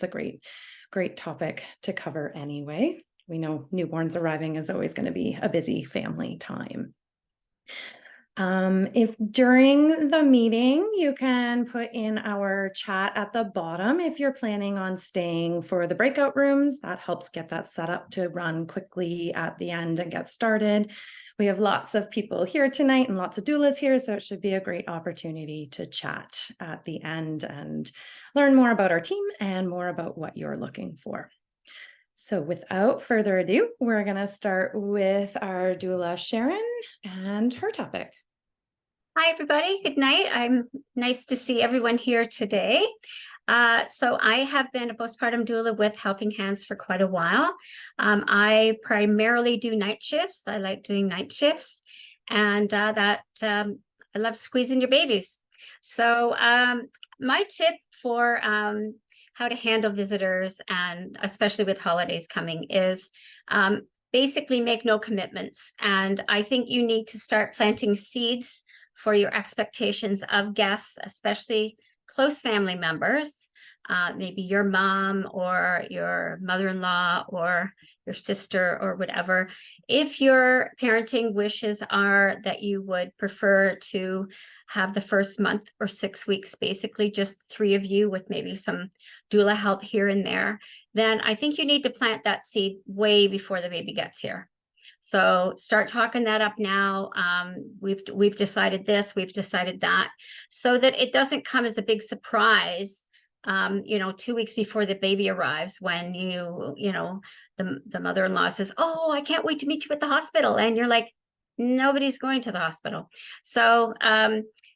It's a great topic to cover anyway. We know newborns arriving is always going to be a busy family time. If during the meeting, you can put in our chat at the bottom if you're planning on staying for the breakout rooms. That helps get that set up to run quickly at the end and get started. We have lots of people here tonight and lots of doulas here, so it should be a great opportunity to chat at the end and learn more about our team and more about what you're looking for. So without further ado, we're going to start with our doula Sharon and her topic. Hi, everybody. Good night. I'm nice to see everyone here today. So I have been a postpartum doula with Helping Hands for quite a while. I primarily do night shifts. I like doing night shifts, and I love squeezing your babies. So my tip for how to handle visitors, and especially with holidays coming, is basically make no commitments. And I think you need to start planting seeds for your expectations of guests, especially close family members, maybe your mom or your mother-in-law or your sister or whatever. If your parenting wishes are that you would prefer to have the first month or 6 weeks, basically just 3 of you with maybe some doula help here and there, then I think you need to plant that seed way before the baby gets here. So start talking that up now. We've decided this, we've decided that, so that it doesn't come as a big surprise, 2 weeks before the baby arrives, when the mother-in-law says, "Oh, I can't wait to meet you at the hospital," and you're like, nobody's going to the hospital. So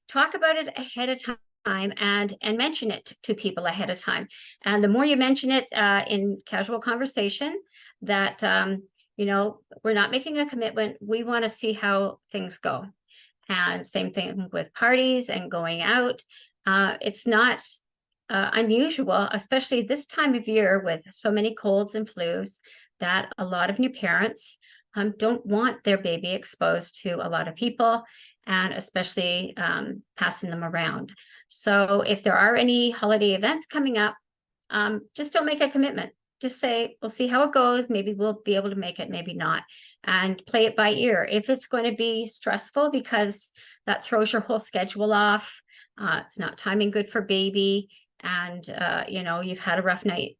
talk about it ahead of time and mention it to people ahead of time. And the more you mention it in casual conversation, that we're not making a commitment. We want to see how things go. And same thing with parties and going out. It's not unusual, especially this time of year with so many colds and flus, that a lot of new parents don't want their baby exposed to a lot of people, and especially passing them around. So if there are any holiday events coming up, just don't make a commitment. Just say, we'll see how it goes. Maybe we'll be able to make it, maybe not. And play it by ear. If it's going to be stressful because that throws your whole schedule off, it's not timing good for baby, and you've had a rough night,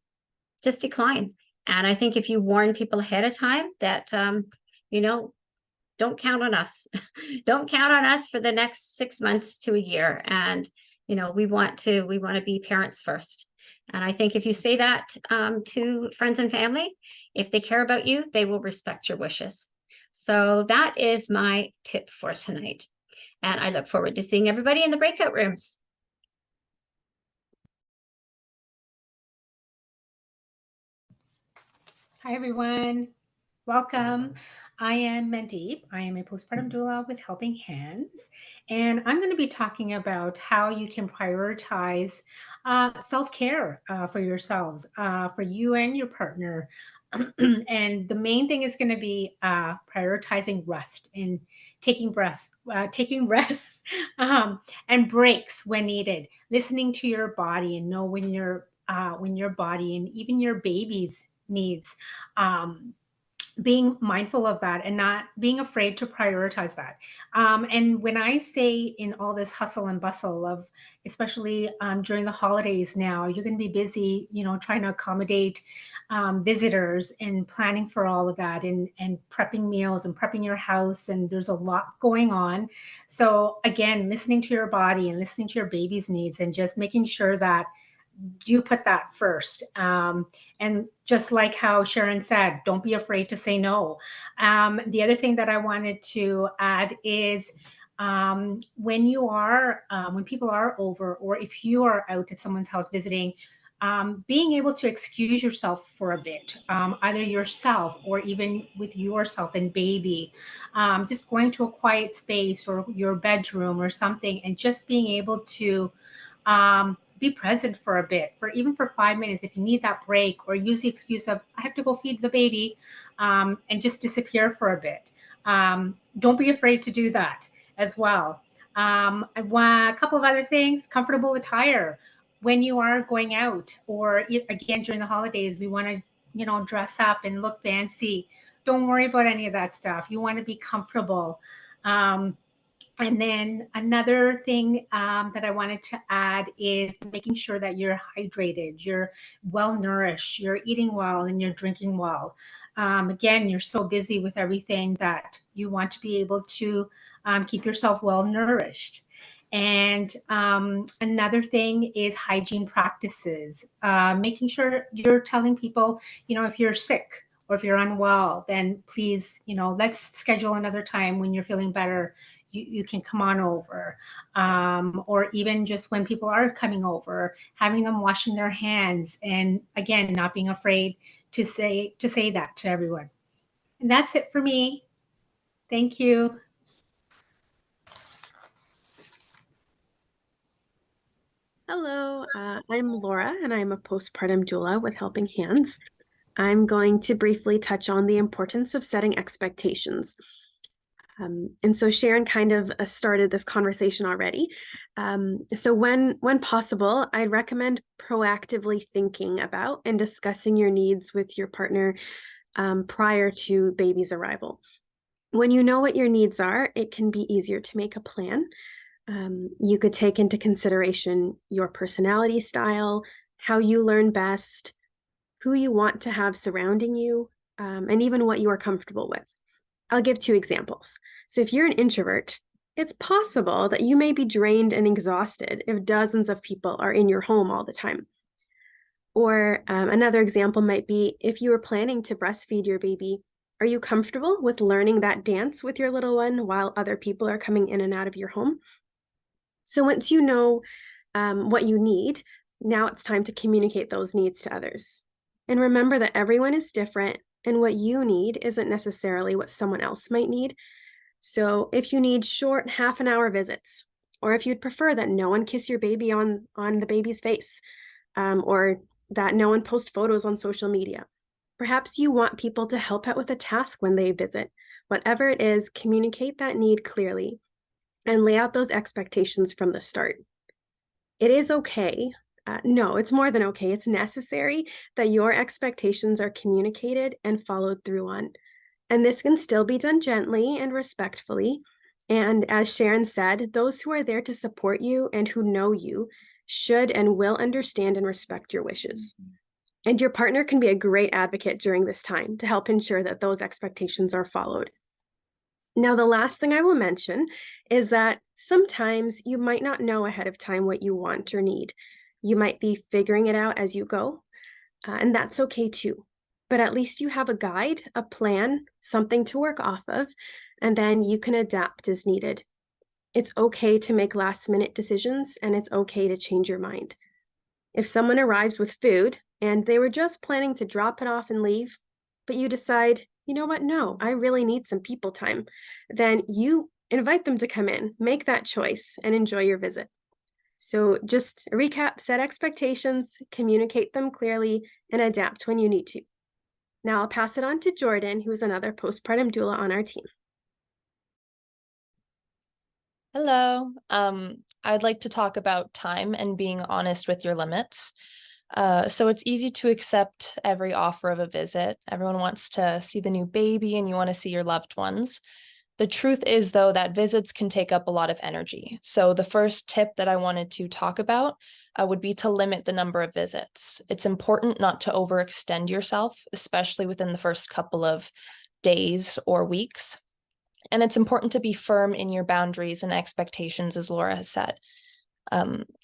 just decline. And I think if you warn people ahead of time that, don't count on us. Don't count on us for the next 6 months to a year. And, we want to be parents first. And I think if you say that to friends and family, if they care about you, they will respect your wishes. So that is my tip for tonight. And I look forward to seeing everybody in the breakout rooms. Hi, everyone. Welcome. I am Meni. I am a postpartum doula with Helping Hands, and I'm going to be talking about how you can prioritize self-care for yourselves, for you and your partner. And the main thing is going to be prioritizing rest and taking rests and breaks when needed, listening to your body and know when your body and even your baby's needs, being mindful of that and not being afraid to prioritize that. And when I say in all this hustle and bustle of, especially during the holidays now, you're going to be busy, trying to accommodate visitors and planning for all of that, and prepping meals and prepping your house. And there's a lot going on. So again, listening to your body and listening to your baby's needs, and just making sure that you put that first. And just like how Sharon said, don't be afraid to say no. The other thing that I wanted to add is when people are over, or if you are out at someone's house visiting, being able to excuse yourself for a bit, either yourself or even with yourself and baby, just going to a quiet space or your bedroom or something, and just being able to be present for a bit, even for 5 minutes, if you need that break, or use the excuse of, I have to go feed the baby, and just disappear for a bit. Don't be afraid to do that as well. A couple of other things: comfortable attire. when you are going out, or again, during the holidays, we want to, dress up and look fancy. Don't worry about any of that stuff. You want to be comfortable. And then another thing that I wanted to add is making sure that you're hydrated, you're well nourished, you're eating well, and you're drinking well. Again, you're so busy with everything that you want to be able to keep yourself well nourished. And another thing is hygiene practices, making sure you're telling people, if you're sick or if you're unwell, then please, let's schedule another time when you're feeling better. You can come on over, or even just when people are coming over, having them washing their hands, and again, not being afraid to say that to everyone. And that's it for me. Thank you. Hello, I'm Laura, and I'm a postpartum doula with Helping Hands. I'm going to briefly touch on the importance of setting expectations. And so Sharon kind of started this conversation already. So when possible, I'd recommend proactively thinking about and discussing your needs with your partner prior to baby's arrival. When you know what your needs are, it can be easier to make a plan. You could take into consideration your personality style, how you learn best, who you want to have surrounding you, and even what you are comfortable with. I'll give 2 examples. So if you're an introvert, it's possible that you may be drained and exhausted if dozens of people are in your home all the time. Or another example might be if you are planning to breastfeed your baby, are you comfortable with learning that dance with your little one while other people are coming in and out of your home? So once you know what you need, now it's time to communicate those needs to others. And remember that everyone is different, and what you need isn't necessarily what someone else might need. So if you need short half-an-hour visits, or if you'd prefer that no one kiss your baby on the baby's face, or that no one post photos on social media, perhaps you want people to help out with a task when they visit. Whatever it is, communicate that need clearly and lay out those expectations from the start. It is okay. No, it's more than okay. It's necessary that your expectations are communicated and followed through on. And this can still be done gently and respectfully. And as Sharon said, those who are there to support you and who know you should and will understand and respect your wishes. And your partner can be a great advocate during this time to help ensure that those expectations are followed. Now, the last thing I will mention is that sometimes you might not know ahead of time what you want or need. You might be figuring it out as you go, and that's okay too. But at least you have a guide, a plan, something to work off of, and then you can adapt as needed. It's okay to make last-minute decisions, and it's okay to change your mind. If someone arrives with food and they were just planning to drop it off and leave, but you decide, you know what, no, I really need some people time, then you invite them to come in, make that choice, and enjoy your visit. So just a recap, set expectations, communicate them clearly, and adapt when you need to. Now I'll pass it on to Jordan, who's another postpartum doula on our team. Hello. I'd like to talk about time and being honest with your limits. So it's easy to accept every offer of a visit. Everyone wants to see the new baby and you want to see your loved ones. The truth is, though, that visits can take up a lot of energy. So the first tip that I wanted to talk about would be to limit the number of visits. It's important not to overextend yourself, especially within the first couple of days or weeks. And it's important to be firm in your boundaries and expectations, as Laura has said.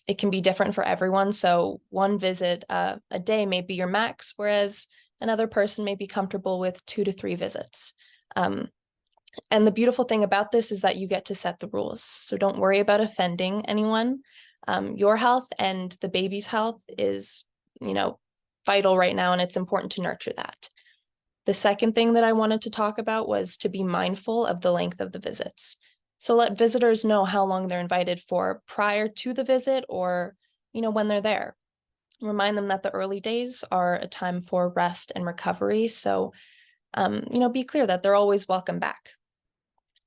It can be different for everyone. So one visit a day may be your max, whereas another person may be comfortable with 2 to 3 visits. And the beautiful thing about this is that you get to set the rules. So don't worry about offending anyone. Your health and the baby's health is, vital right now, and it's important to nurture that. The second thing that I wanted to talk about was to be mindful of the length of the visits. So let visitors know how long they're invited for prior to the visit or, when they're there. Remind them that the early days are a time for rest and recovery. So, be clear that they're always welcome back.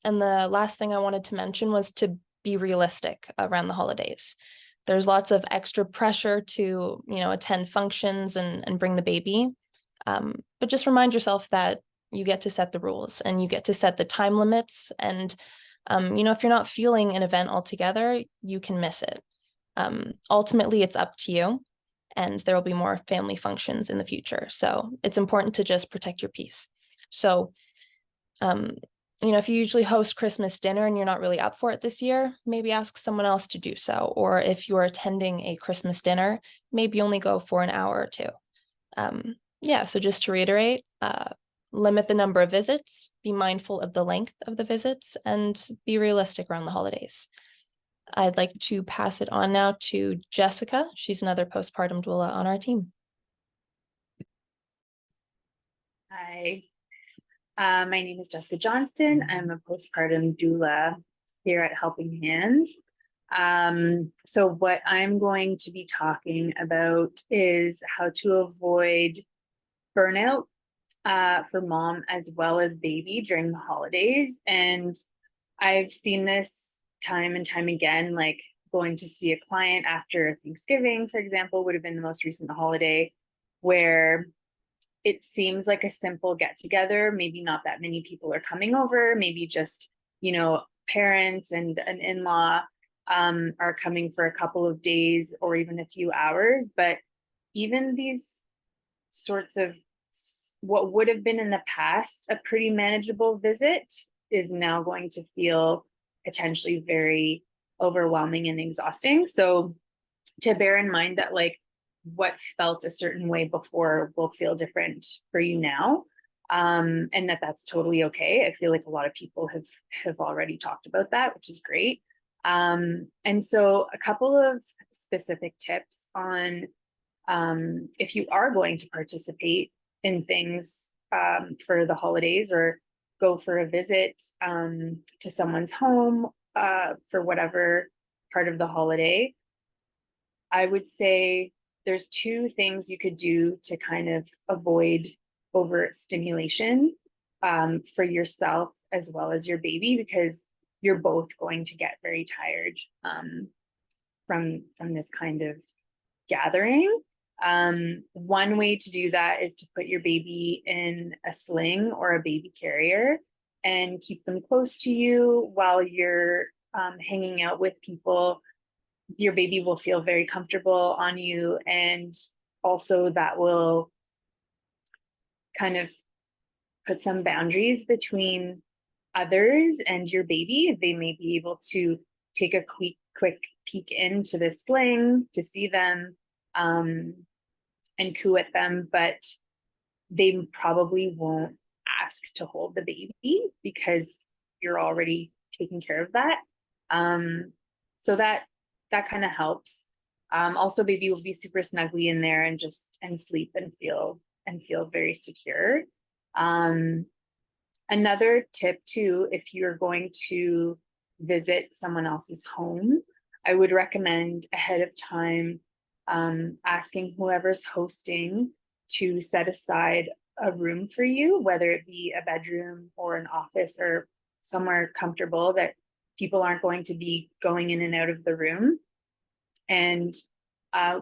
And the last thing I wanted to mention was to be realistic around the holidays. There's lots of extra pressure to, attend functions and bring the baby. But just remind yourself that you get to set the rules and you get to set the time limits. And, if you're not feeling an event altogether, you can miss it. Ultimately, it's up to you, and there will be more family functions in the future. So it's important to just protect your peace. So, if you usually host Christmas dinner and you're not really up for it this year, maybe ask someone else to do so. Or if you're attending a Christmas dinner, maybe only go for an hour or two. So just to reiterate, limit the number of visits, be mindful of the length of the visits, and be realistic around the holidays. I'd like to pass it on now to Jessica. She's another postpartum doula on our team. Hi, my name is Jessica Johnston. I'm a postpartum doula here at Helping Hands. So what I'm going to be talking about is how to avoid burnout for mom as well as baby during the holidays. And I've seen this time and time again, like going to see a client after Thanksgiving, for example, would have been the most recent holiday, where it seems like a simple get together. Maybe not that many people are coming over, maybe just, parents and an in-law are coming for a couple of days or even a few hours. But even these sorts of what would have been in the past a pretty manageable visit is now going to feel potentially very overwhelming and exhausting. So to bear in mind that like what felt a certain way before will feel different for you now, and that's totally okay. I feel like a lot of people have already talked about that, which is great. And so a couple of specific tips on if you are going to participate in things for the holidays or go for a visit to someone's home for whatever part of the holiday, I would say there's two things you could do to kind of avoid overstimulation for yourself as well as your baby, because you're both going to get very tired from this kind of gathering. One way to do that is to put your baby in a sling or a baby carrier and keep them close to you while you're hanging out with people. Your baby will feel very comfortable on you, and also that will kind of put some boundaries between others and your baby. They may be able to take a quick peek into the sling to see them and coo at them, but they probably won't ask to hold the baby because you're already taking care of that. So that kind of helps. Also, baby will be super snuggly in there and sleep and feel very secure. Another tip too, if you're going to visit someone else's home, I would recommend ahead of time asking whoever's hosting to set aside a room for you, whether it be a bedroom or an office or somewhere comfortable that people aren't going to be going in and out of the room. And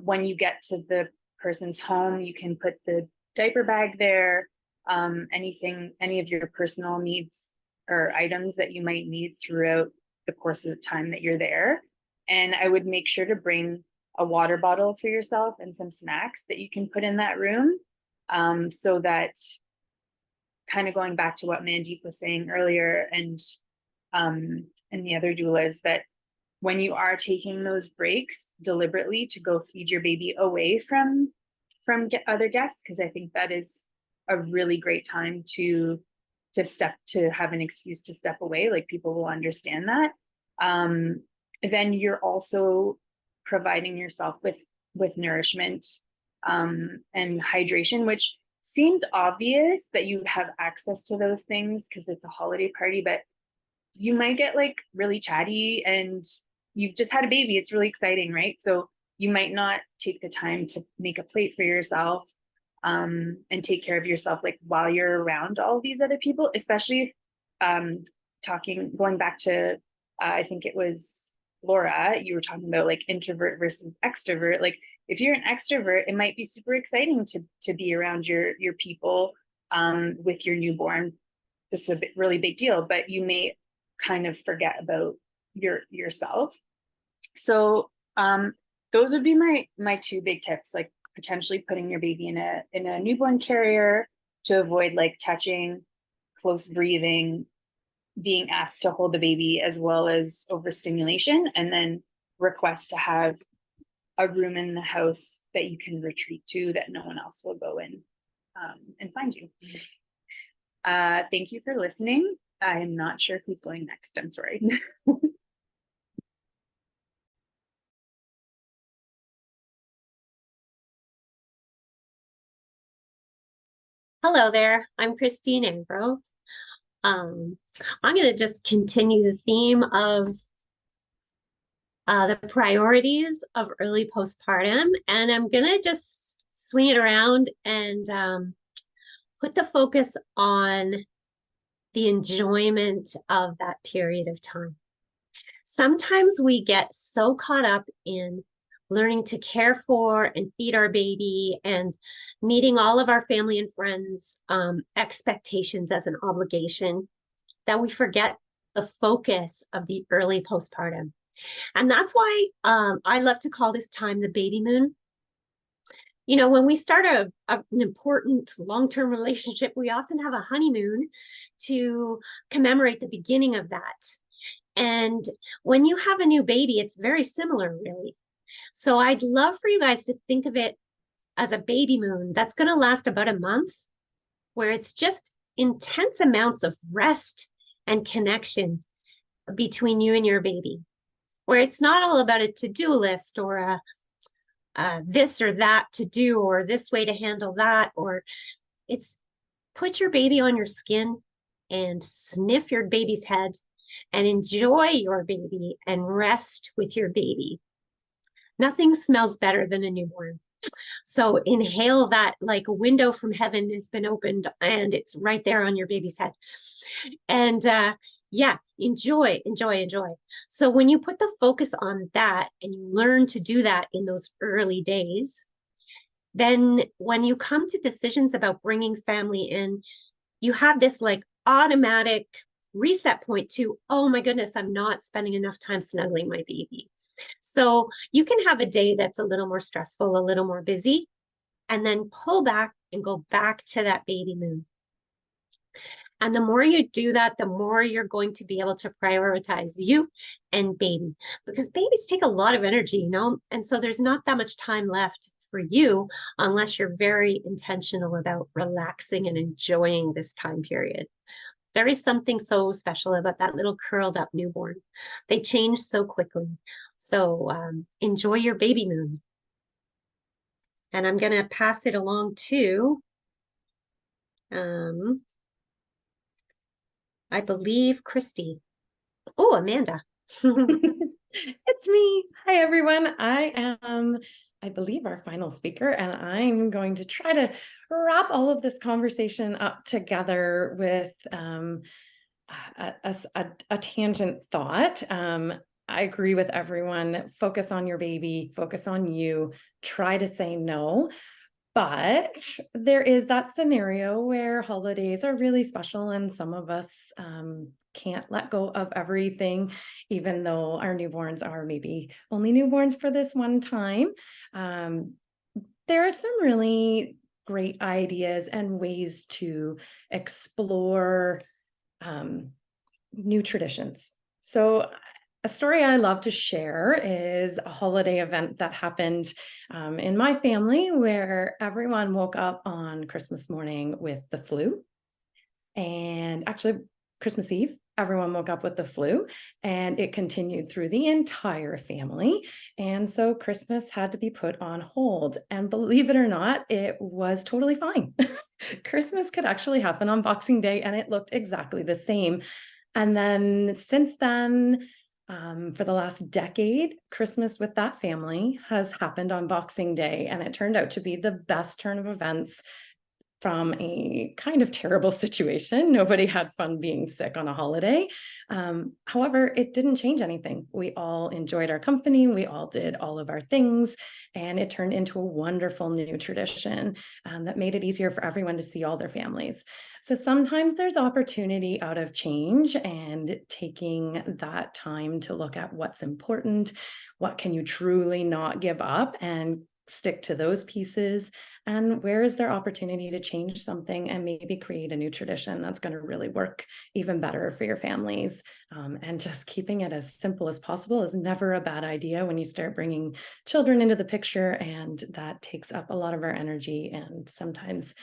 when you get to the person's home, you can put the diaper bag there, any of your personal needs or items that you might need throughout the course of the time that you're there. And I would make sure to bring a water bottle for yourself and some snacks that you can put in that room, so that, kind of going back to what Mandeep was saying earlier and the other doulas, that when you are taking those breaks deliberately to go feed your baby away from other guests, because I think that is a really great time to have an excuse to step away, like people will understand that. Then you're also providing yourself with nourishment and hydration, which seems obvious that you have access to those things because it's a holiday party, but you might get like really chatty and you've just had a baby. It's really exciting, right? So you might not take the time to make a plate for yourself and take care of yourself like while you're around all these other people, especially going back to I think it was Laura, you were talking about like introvert versus extrovert. Like if you're an extrovert, it might be super exciting to be around your people with your newborn. This is a really big deal, but you may kind of forget about yourself. So those would be my two big tips, like potentially putting your baby in a newborn carrier to avoid like touching, close breathing, being asked to hold the baby, as well as overstimulation, and then request to have a room in the house that you can retreat to, that no one else will go in and find you. Thank you for listening. I'm not sure who's going next. I'm sorry. Hello there, I'm Christine Ambro. I'm going to just continue the theme of the priorities of early postpartum, and I'm going to just swing it around and put the focus on the enjoyment of that period of time. Sometimes we get so caught up in learning to care for and feed our baby and meeting all of our family and friends' expectations as an obligation that we forget the focus of the early postpartum. And that's why I love to call this time the baby moon. You know, when we start an important long-term relationship, we often have a honeymoon to commemorate the beginning of that. And when you have a new baby, it's very similar, really. So I'd love for you guys to think of it as a baby moon that's going to last about a month, where it's just intense amounts of rest and connection between you and your baby, where it's not all about a to-do list or this or that to do or this way to handle that, or it's put your baby on your skin and sniff your baby's head and enjoy your baby and rest with your baby. Nothing smells better than a newborn. So inhale that like a window from heaven has been opened and it's right there on your baby's head. And yeah, enjoy. So when you put the focus on that and you learn to do that in those early days, then when you come to decisions about bringing family in, you have this like automatic reset point to, oh my goodness, I'm not spending enough time snuggling my baby. So you can have a day that's a little more stressful, a little more busy, and then pull back and go back to that baby moon. And the more you do that, the more you're going to be able to prioritize you and baby, because babies take a lot of energy, you know, and so there's not that much time left for you unless you're very intentional about relaxing and enjoying this time period. There is something so special about that little curled up newborn. They change so quickly. So enjoy your baby moon. And I'm going to pass it along to, I believe, Christy. Oh, Amanda. It's me. Hi, everyone. I am, I believe, our final speaker, and I'm going to try to wrap all of this conversation up together with a tangent thought. I agree with everyone. Focus on your baby, focus on you, try to say no. But there is that scenario where holidays are really special and some of us can't let go of everything, even though our newborns are maybe only newborns for this one time. There are some really great ideas and ways to explore new traditions. So a story I love to share is a holiday event that happened in my family where everyone woke up on Christmas morning with the flu. And actually, Christmas Eve, everyone woke up with the flu, and it continued through the entire family. And so Christmas had to be put on hold. And believe it or not, it was totally fine. Christmas could actually happen on Boxing Day, and it looked exactly the same. And then since then, for the last decade, Christmas with that family has happened on Boxing Day, and it turned out to be the best turn of events from a kind of terrible situation. Nobody had fun being sick on a holiday. However, it didn't change anything. We all enjoyed our company. We all did all of our things, and it turned into a wonderful new tradition that made it easier for everyone to see all their families. So sometimes there's opportunity out of change, and taking that time to look at what's important, what can you truly not give up, and stick to those pieces, and where is there opportunity to change something and maybe create a new tradition that's going to really work even better for your families. And just keeping it as simple as possible is never a bad idea when you start bringing children into the picture, and that takes up a lot of our energy, and sometimes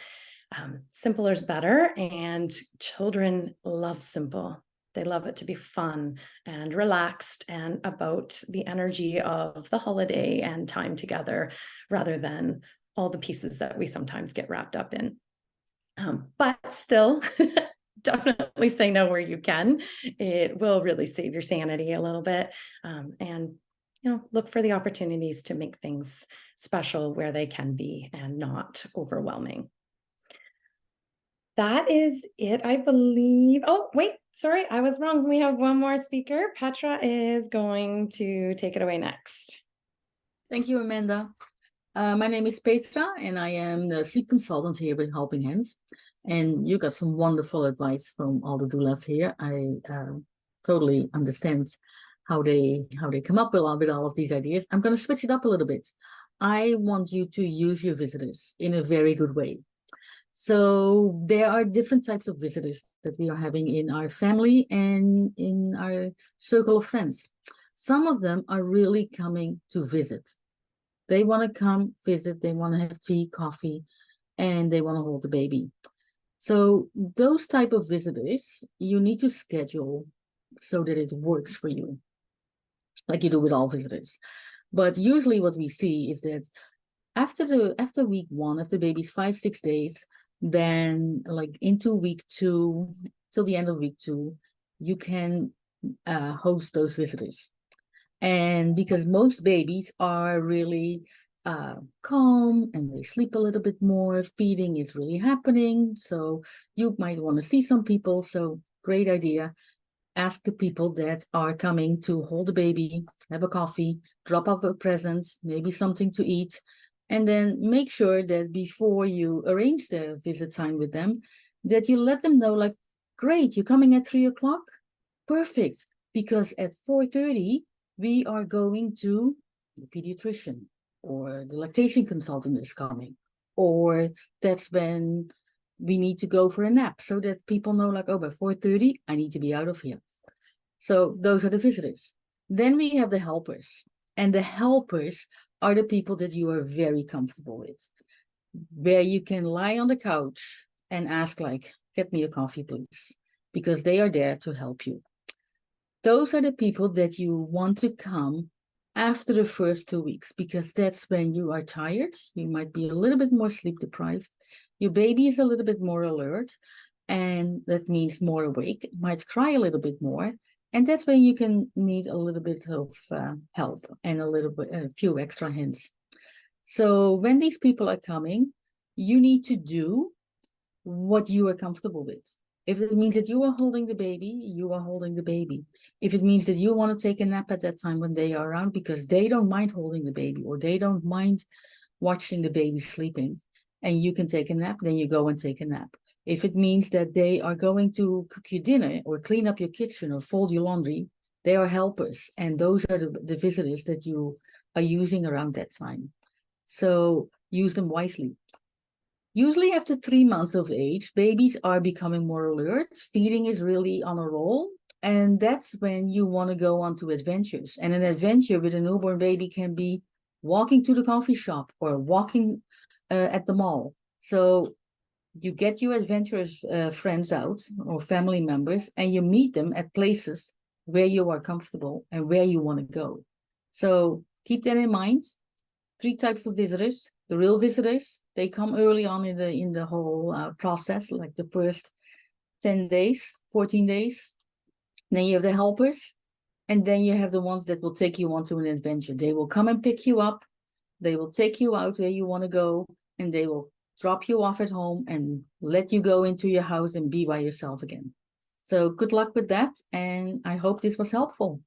simpler is better, and children love simple. They love it to be fun and relaxed and about the energy of the holiday and time together, rather than all the pieces that we sometimes get wrapped up in. But still, definitely say no where you can. It will really save your sanity a little bit. And look for the opportunities to make things special where they can be and not overwhelming. That is it, I believe. Oh, wait, sorry, I was wrong. We have one more speaker. Petra is going to take it away next. Thank you, Amanda. My name is Petra, and I am the sleep consultant here with Helping Hands. And you got some wonderful advice from all the doulas here. I totally understand how they come up with all of these ideas. I'm going to switch it up a little bit. I want you to use your visitors in a very good way. So there are different types of visitors that we are having in our family and in our circle of friends. Some of them are really coming to visit. They want to come visit, they want to have tea, coffee, and they want to hold the baby. So those type of visitors, you need to schedule so that it works for you, like you do with all visitors. But usually what we see is that after week 1, after baby's 5-6 days, then like into week 2 till the end of week 2, you can host those visitors. And because most babies are really calm and they sleep a little bit more, feeding is really happening, so you might want to see some people. So great idea. Ask the people that are coming to hold the baby, have a coffee, drop off a present, maybe something to eat. And then make sure that before you arrange the visit time with them, that you let them know, like, great, you're coming at 3 o'clock? Perfect, because at 4:30, we are going to the pediatrician, or the lactation consultant is coming, or that's when we need to go for a nap, so that people know, like, oh, by 4:30, I need to be out of here. So those are the visitors. Then we have the helpers, and the helpers are the people that you are very comfortable with, where you can lie on the couch and ask, like, get me a coffee, please, because they are there to help you. Those are the people that you want to come after the first 2 weeks, because that's when you are tired. You might be a little bit more sleep deprived. Your baby is a little bit more alert, and that means more awake, might cry a little bit more. And that's when you can need a little bit of help and a few extra hands. So when these people are coming, you need to do what you are comfortable with. If it means that you are holding the baby, you are holding the baby. If it means that you want to take a nap at that time when they are around, because they don't mind holding the baby, or they don't mind watching the baby sleeping, and you can take a nap, then you go and take a nap. If it means that they are going to cook you dinner, or clean up your kitchen, or fold your laundry, they are helpers. And those are the visitors that you are using around that time. So use them wisely. Usually after 3 months of age, babies are becoming more alert. Feeding is really on a roll. And that's when you want to go on to adventures. And an adventure with a newborn baby can be walking to the coffee shop, or walking at the mall. So you get your adventurous friends out, or family members, and you meet them at places where you are comfortable and where you want to go. So keep that in mind. 3 types of visitors. The real visitors, they come early on in the whole process, like the first 10 days, 14 days. Then you have the helpers, and then you have the ones that will take you on to an adventure. They will come and pick you up. They will take you out where you want to go, and they will drop you off at home and let you go into your house and be by yourself again. So good luck with that, and I hope this was helpful.